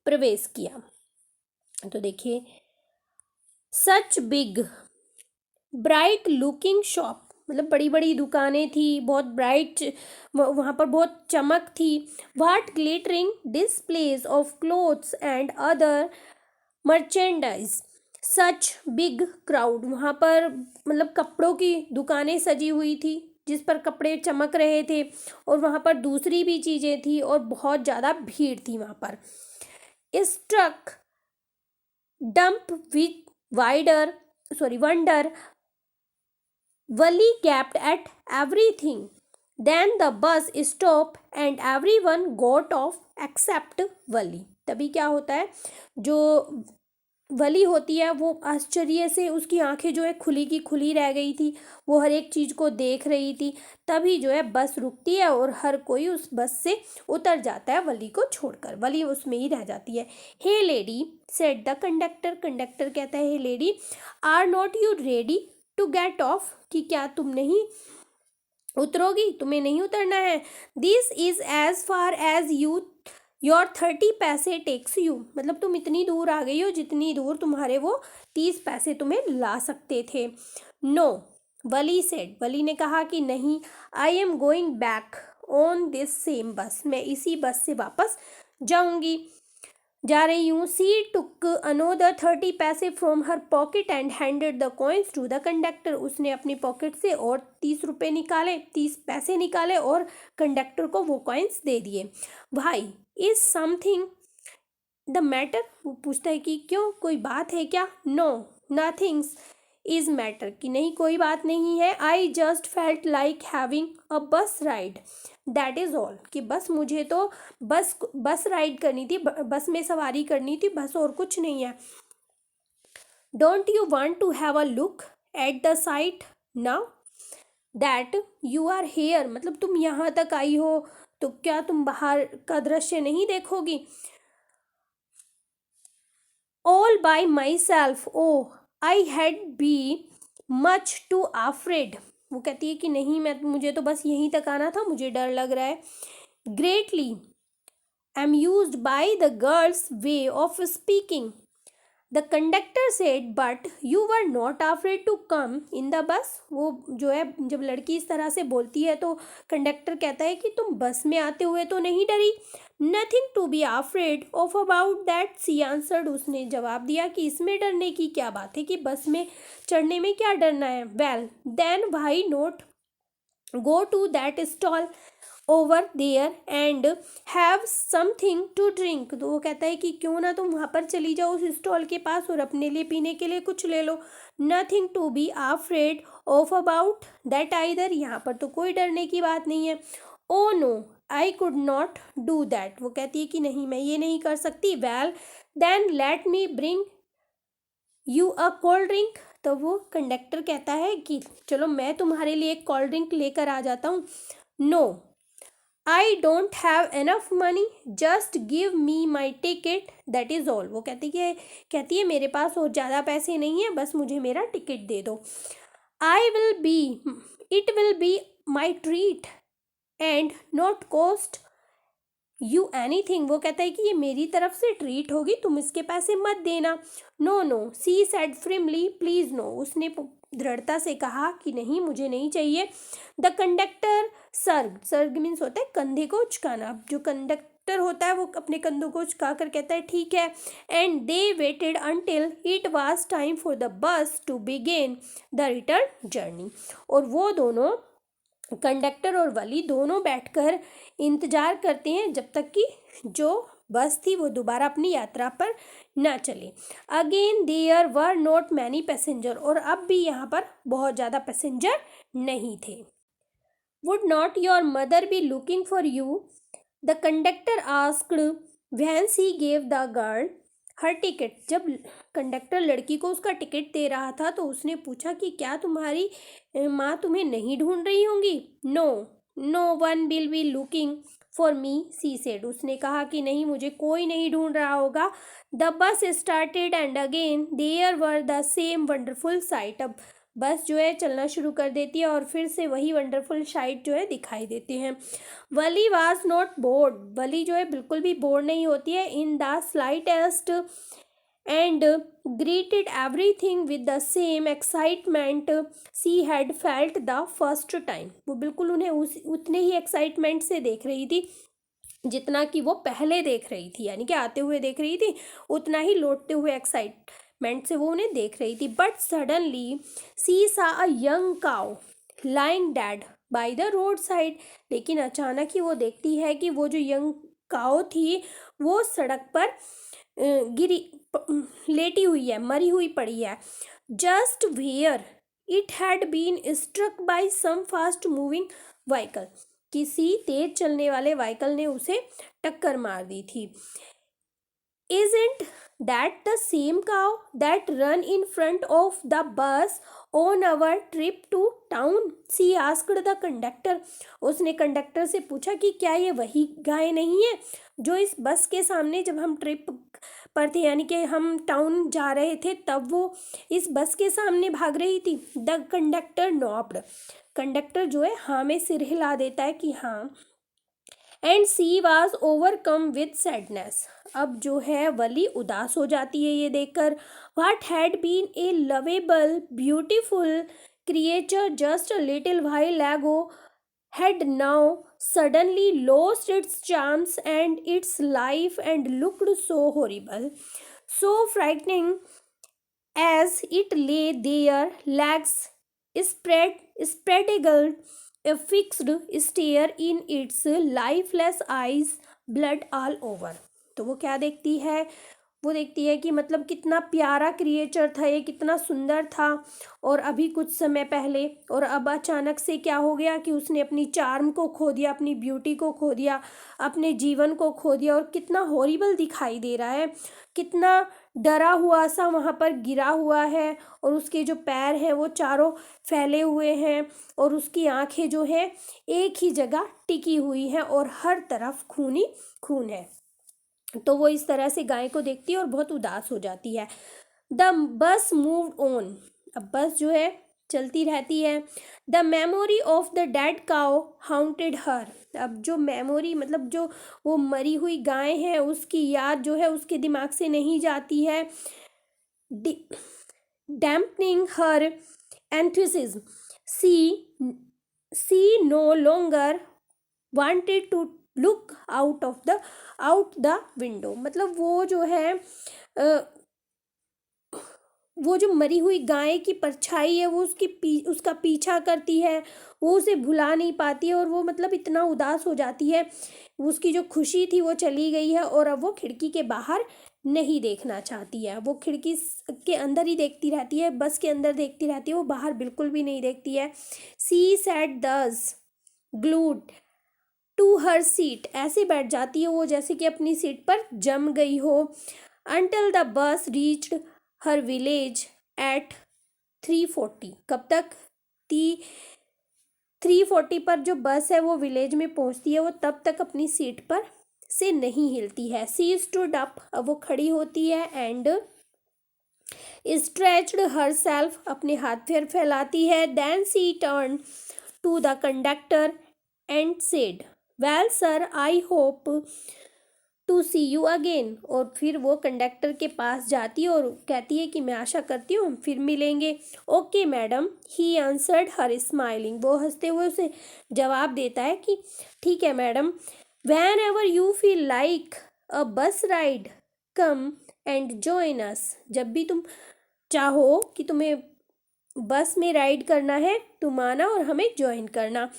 प्रवेश किया। तो देखिए, such big bright looking shop, मतलब बड़ी बड़ी दुकानें थी, बहुत ब्राइट, वहाँ पर बहुत चमक थी। What glittering displays of clothes and other merchandise, such big crowd, वहाँ पर मतलब कपड़ों की दुकानें सजी हुई थी जिस पर कपड़े चमक रहे थे, और वहाँ पर दूसरी भी चीज़ें थी और बहुत ज़्यादा भीड़ थी वहाँ पर। Struck dumb with wonder, Valli gaped at everything, then the bus stop and everyone got off except Valli. तभी क्या होता है, जो वली होती है वो आश्चर्य से, उसकी आंखें जो है खुली की खुली रह गई थी, वो हर एक चीज़ को देख रही थी। तभी जो है बस रुकती है और हर कोई उस बस से उतर जाता है वली को छोड़कर, वली उसमें ही रह जाती है। Hey lady said the conductor, conductor कहता है hey lady, are not you ready to get off, कि क्या तुम नहीं उतरोगी, तुम्हें नहीं उतरना है। This is as far as your 30 पैसे टेक्स यू, मतलब तुम इतनी दूर आ गई हो जितनी दूर तुम्हारे वो 30 पैसे तुम्हें ला सकते थे। नो, वली सेड, वली ने कहा कि नहीं, I am going back on this same बस, मैं इसी बस से वापस जाऊंगी। जा रही हूँ। सी टुक अनोदर 30 पैसे from her pocket and handed the coins to the conductor. उसने अपनी पॉकेट से और 30 रुपये निकाले, 30 पैसे निकाले और कंडक्टर को वो कॉइन्स दे दिए। भाई इज समथिंग द मैटर, वो पूछता है कि क्यों, कोई बात है क्या? नो नथिंग्स इज मैटर, कि नहीं कोई बात नहीं है। I just felt like having a bus ride, that is all, कि बस मुझे तो बस राइड करनी थी, बस में सवारी करनी थी, बस और कुछ नहीं है। Don't you want to have a look at the sight now that you are here, मतलब तुम यहाँ तक आई हो तो क्या तुम बाहर का दृश्य नहीं देखोगी? all by myself, oh I had be much too afraid। वो कहती है कि नहीं, मुझे तो बस यहीं तक आना था, मुझे डर लग रहा है। greatly amused by the girl's way of speaking, the conductor said but you were not afraid to come in the bus. वो जो है, जब लड़की इस तरह से बोलती है तो कंडक्टर कहता है कि तुम बस में आते हुए तो नहीं डरी? Nothing to be afraid of about that, she answered. उसने जवाब दिया कि इसमें डरने की क्या बात है, कि बस में चढ़ने में क्या डरना है। Well then why not go to that stall over there and have something to drink. तो वो कहता है कि क्यों ना तुम वहाँ पर चली जाओ उस स्टॉल के पास और अपने लिए पीने के लिए कुछ ले लो। Nothing to be afraid of about that either, यहाँ पर तो कोई डरने की बात नहीं है। Oh no I could not do that, वो कहती है कि नहीं मैं ये नहीं कर सकती। Well then let me bring you a cold drink. तो वो कंडक्टर कहता है कि चलो मैं तुम्हारे लिए एक कोल्ड ड्रिंक लेकर आ जाता हूँ। No I don't have enough money, just give me my ticket that is all. वो कहती है मेरे पास और ज़्यादा पैसे नहीं है, बस मुझे मेरा टिकट दे दो। I will be it will be my treat and not cost you anything. वो कहता है कि ये मेरी तरफ से ट्रीट होगी, तुम इसके पैसे मत देना। No no she said firmly please no, उसने दृढ़ता से कहा कि नहीं मुझे नहीं चाहिए। द कंडक्टर सर्ग मीन्स होता है कंधे को उचकाना, जो कंडक्टर होता है वो अपने कंधों को उचका कर कहता है ठीक है। And they waited until it was time for the bus to begin the return journey. और वो दोनों, कंडक्टर और वली दोनों बैठकर इंतजार करते हैं जब तक कि जो बस थी वो दोबारा अपनी यात्रा पर ना चले। Again there were not many passenger, और अब भी यहाँ पर बहुत ज़्यादा पैसेंजर नहीं थे। Would not your mother B looking for you, the conductor asked when C gave the girl her ticket. जब कंडक्टर लड़की को उसका टिकट दे रहा था तो उसने पूछा कि क्या तुम्हारी माँ तुम्हें नहीं ढूंढ रही होंगी? No no one will be looking for me, she said. उसने कहा कि नहीं मुझे कोई नहीं ढूंढ रहा होगा। The bus started and again there were the same wonderful sight. अब बस जो है चलना शुरू कर देती है और फिर से वही वंडरफुल साइट जो है दिखाई देती हैं। वली वाज नॉट बोर्ड, वली जो है बिल्कुल भी बोर्ड नहीं होती है। In the slightest and greeted everything with the same excitement she had felt the first time. वो बिल्कुल उन्हें उतने ही एक्साइटमेंट से देख रही थी जितना कि वो पहले देख रही थी, यानी कि आते हुए देख रही थी, उतना ही लौटते हुए एक्साइटमेंट से वो उन्हें देख रही थी। बट सडनली सी सा a young cow lying dead by the road side. लेकिन अचानक ही वो देखती है कि वो जो यंग काउ थी वो सड़क पर लेटी हुई है, मरी हुई पड़ी है। Just where it had been struck by some fast moving vehicle, किसी तेज चलने वाले व्हीकल ने उसे टक्कर मार दी थी। Isn't that the same cow that run in front of the bus on our trip to town? She asked the conductor. उसने कंडक्टर से पूछा कि क्या ये वही गाय नहीं है जो इस बस के सामने जब हम ट्रिप पर थे, यानी कि हम टाउन जा रहे थे तब वो इस बस के सामने भाग रही थी। द कंडक्टर नॉप्ड, कंडक्टर जो है हाँ में सिर हिला देता है कि हाँ। And she was overcome with sadness, अब जो है वली उदास हो जाती है ये देखकर। What had been a lovable beautiful creature just a little while ago had now suddenly lost its charms and its life and looked so horrible, so frightening, as it lay there, legs spread eagled, a fixed stare in its lifeless eyes, blood all over. तो वो क्या देखती है? वो देखती है कि मतलब कितना प्यारा क्रिएचर था ये, कितना सुंदर था, और अभी कुछ समय पहले और अब अचानक से क्या हो गया कि उसने अपनी चार्म को खो दिया, अपनी ब्यूटी को खो दिया, अपने जीवन को खो दिया, और कितना हॉरिबल दिखाई दे रहा है, कितना डरा हुआ सा वहाँ पर गिरा हुआ है, और उसके जो पैर हैं वो चारों फैले हुए हैं, और उसकी आंखें जो है एक ही जगह टिकी हुई हैं, और हर तरफ खून ही खून है। तो वो इस तरह से गाय को देखती है और बहुत उदास हो जाती है। द बस मूव्ड ऑन, अब बस जो है चलती रहती है। The memory of the dead cow haunted her, अब जो मेमोरी मतलब जो वो मरी हुई गाय है उसकी याद जो है उसके दिमाग से नहीं जाती है। Dampening her enthusiasm, she no longer wanted to look out the window, मतलब वो जो है वो जो मरी हुई गाय की परछाई है वो उसका पीछा करती है, वो उसे भुला नहीं पाती है, और वो मतलब इतना उदास हो जाती है, उसकी जो खुशी थी वो चली गई है, और अब वो खिड़की के बाहर नहीं देखना चाहती है, वो खिड़की के अंदर ही देखती रहती है, बस के अंदर देखती रहती है, वो बाहर बिल्कुल भी नहीं देखती है। सी सैट दस ग्लूड टू हर सीट, ऐसे बैठ जाती है वो जैसे कि अपनी सीट पर जम गई हो। Until the bus reached her village at 3:40, कब तक? 3:40 पर जो बस है वो विलेज में पहुंचती है, वो तब तक अपनी सीट पर से नहीं हिलती है। सी स्टूड अप, अब वो खड़ी होती है, एंड स्ट्रेच्ड हर सेल्फ, अपने हाथ पैर फैलाती है। Then she turn to the conductor and said, well sir, I hope to see you again, और फिर वो कंडक्टर के पास जाती है और कहती है कि मैं आशा करती हूँ हम फिर मिलेंगे। Okay madam, he answered her smiling, वो हंसते हुए उसे जवाब देता है कि ठीक है madam. Whenever you feel like a bus ride come and join us, जब भी तुम चाहो कि तुम्हें बस में राइड करना है तुम आना और हमें ज्वाइन करना।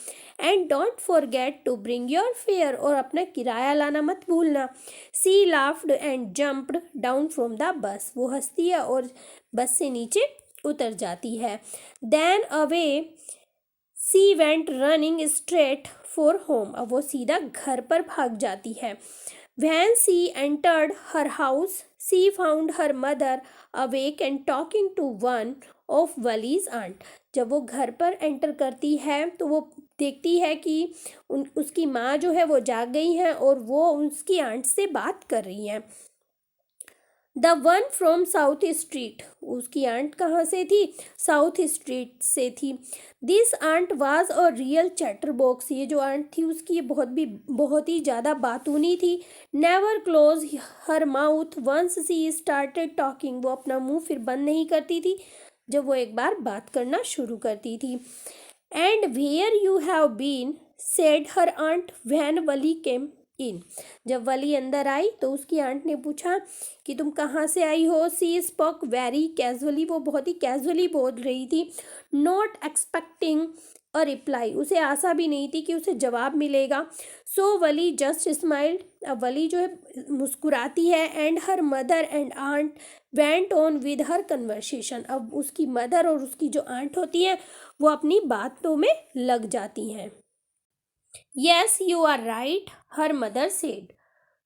And don't forget to bring your fare, और अपना किराया लाना मत भूलना। She laughed and jumped down from the bus, वो हंसती है और बस से नीचे उतर जाती है। Then away she went running straight for home, अब वो सीधा घर पर भाग जाती है। When she entered her house, she found her mother awake and talking to one of Wali's aunt. जब वो घर पर एंटर करती है तो वो देखती है कि उसकी माँ जो है वो जाग गई हैं और वो उसकी आंट से बात कर रही हैं। The one from South Street, उसकी आंट कहाँ से थी? साउथ स्ट्रीट से थी। This aunt was a real chatterbox, ये जो आंट थी उसकी बहुत ही ज़्यादा बातूनी थी। Never close her mouth once she started talking, वो अपना मुंह फिर बंद नहीं करती थी जब वो एक बार बात करना शुरू करती थी। And where have you been, said her aunt when Wally came in, जब वली अंदर आई तो उसकी आंट ने पूछा कि तुम कहाँ से आई हो। सी स्पोक वेरी कैजुअली, वो बहुत ही कैजुअली बोल रही थी। नॉट एक्सपेक्टिंग अ रिप्लाई, उसे आशा भी नहीं थी कि उसे जवाब मिलेगा। सो वली जस्ट स्माइल्ड, अब वली जो है मुस्कुराती है। And her mother and aunt went on with her conversation, अब उसकी मदर और उसकी जो आंट होती हैं वो अपनी बातों में लग जाती हैं। Yes, you are right, her mother said.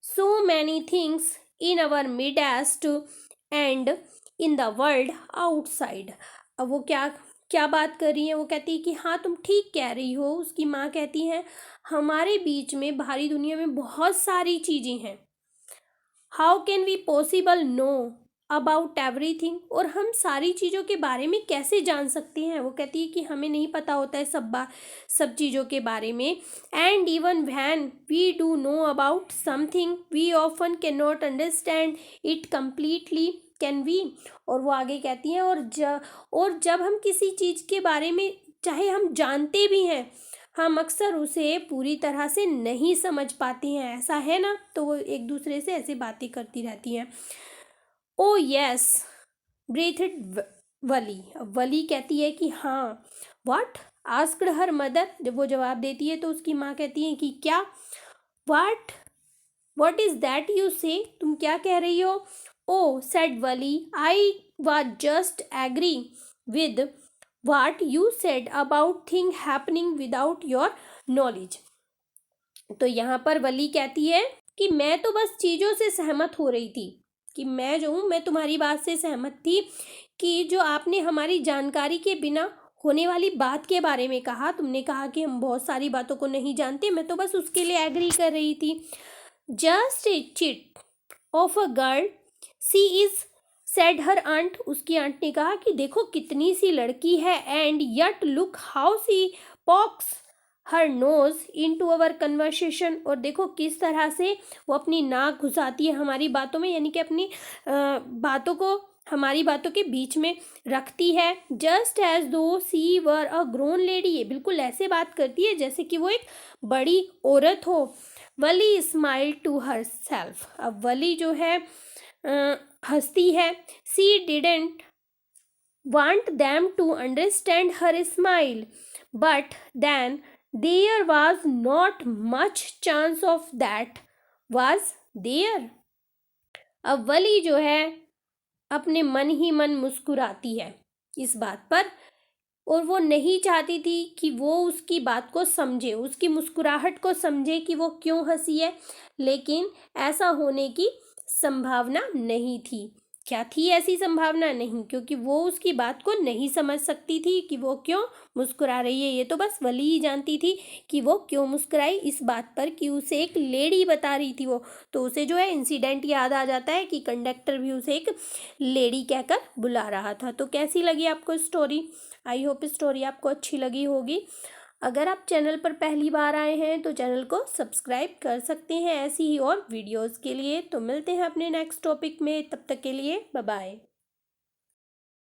So many things in our midst and in the world outside. अब वो क्या क्या बात कर रही है? वो कहती है कि हाँ तुम ठीक कह रही हो। उसकी माँ कहती है हमारे बीच में बाहरी दुनिया में बहुत सारी चीज़ें हैं। How can we possible know about everything, और हम सारी चीज़ों के बारे में कैसे जान सकते हैं? वो कहती है कि हमें नहीं पता होता है सब चीज़ों के बारे में। And even when we do know about something we often can not understand it completely, can we, और वो आगे कहती हैं और जब हम किसी चीज़ के बारे में चाहे हम जानते भी हैं हम अक्सर उसे पूरी तरह से नहीं समझ पाते हैं, ऐसा है ना? तो वो एक दूसरे से ऐसे बातें करती रहती हैं। ओ यस, ब्रीथड वली। अब वली कहती है कि हाँ। What, asked her mother. जब वो जवाब देती है तो उसकी माँ कहती है कि क्या। What, what is that you say, तुम क्या कह रही हो? Oh said Wally, I was just agree with what you said about thing happening without your knowledge. तो यहाँ पर वली कहती है कि मैं तो बस चीज़ों से सहमत हो रही थी, कि मैं जो हूँ, मैं तुम्हारी बात से सहमत थी कि जो आपने हमारी जानकारी के बिना होने वाली बात के बारे में कहा, तुमने कहा कि हम बहुत सारी बातों को नहीं जानते, मैं तो बस उसके लिए एग्री कर रही थी। Just a chit of a girl she is, said her aunt. उसकी आंट ने कहा कि देखो कितनी सी लड़की है, and yet look how she pokes her nose into our conversation. और देखो किस तरह से वो अपनी नाक घुसाती है हमारी बातों में, यानी कि अपनी बातों को हमारी बातों के बीच में रखती है। जस्ट एज दो सी वर अ ग्रोन लेडी, ये बिल्कुल ऐसे बात करती है जैसे कि वो एक बड़ी औरत हो। वली स्माइल टू हर सेल्फ। अब वली जो है हंसती है। सी didn't want them to understand her smile, but then there was not much chance of that, was there? अब वली जो है अपने मन ही मन मुस्कुराती है इस बात पर, और वो नहीं चाहती थी कि वो उसकी बात को समझे, उसकी मुस्कुराहट को समझे कि वो क्यों हंसी है, लेकिन ऐसा होने की संभावना नहीं थी। क्या थी ऐसी संभावना? नहीं, क्योंकि वो उसकी बात को नहीं समझ सकती थी कि वो क्यों मुस्कुरा रही है। ये तो बस वली ही जानती थी कि वो क्यों मुस्कुराई, इस बात पर कि उसे एक लेडी बता रही थी वो। तो उसे जो है इंसिडेंट याद आ जाता है कि कंडक्टर भी उसे एक लेडी कहकर बुला रहा था। तो कैसी लगी आपको स्टोरी? आई होप स्टोरी आपको अच्छी लगी होगी। अगर आप चैनल पर पहली बार आए हैं तो चैनल को सब्सक्राइब कर सकते हैं ऐसी ही और वीडियोस के लिए। तो मिलते हैं अपने नेक्स्ट टॉपिक में, तब तक के लिए बाय बाय।